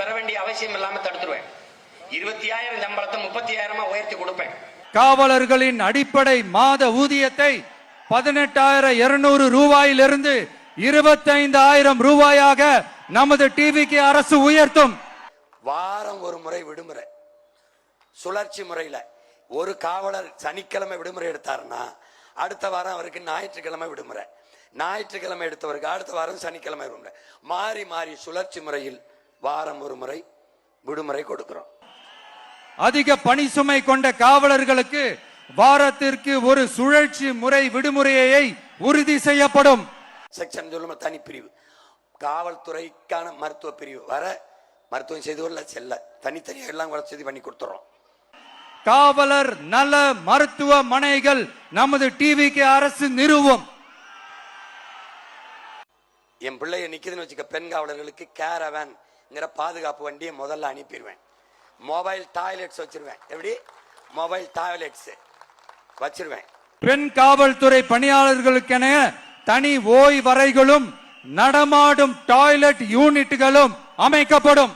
பெற வேண்டிய அவசியம் இல்லாம தடுத்துருவேன். 20,000 சம்பளத்தை 30,000 உயர்த்தி கொடுப்பேன். காவலர்களின் அடிப்படை மாத ஊதியத்தை 18,200 ரூபாயிலிருந்து 25,000 ரூபாயாக நமது டிவிக்கு அரசு உயர்த்தும். வாரம் ஒரு முறை விடுமுறை, சுழற்சி முறையில ஒரு காவலர் சனிக்கிழமை விடுமுறை எடுத்தாருன்னா அடுத்த வாரம் அவருக்கு ஞாயிற்றுக்கிழமை விடுமுறை, ஞாயிற்றுக்கிழமை எடுத்தவருக்கு அடுத்த வாரம் சனிக்கிழமை விடுமுறை, மாறி மாறி சுழற்சி முறையில் வாரம் ஒரு முறை விடுமுறை கொடுக்கிறோம். அதிக பணி சுமை கொண்ட காவலர்களுக்கு வாரத்திற்கு ஒரு சுழற்சி முறை விடுமுறையை உறுதி செய்யப்படும். செக்ஷன் சொல்லும் தனிப்பிரிவு, காவல்துறைக்கான மருத்துவ பிரிவு வர மருத்துவம் செய்து கொள்ள செல்ல தனித்தனியாக எல்லாம் வசதி பண்ணி கொடுத்துறோம். காவலர் நல மருத்துவமனைகள் நமது டிவிக்கு அரசு நிறுவும். என் பிள்ளைய நிக்குதுன்னு வச்சுக்க, பெண் காவலர்களுக்கு கேரவேன்ங்கிற பாதுகாப்பு வண்டியை முதல்ல அனுப்பிடுவேன். மொபைல் டாய்லெட்ஸ் வச்சிருவேன். எப்படி மொபைல் டாய்லெட்ஸ் வச்சிருவேன். பெண் காவல்துறை பணியாளர்களுக்கென தனி ஓய்வறைகளும் நடமாடும் டாய்லெட் யூனிட்டுகளும் அமைக்கப்படும்.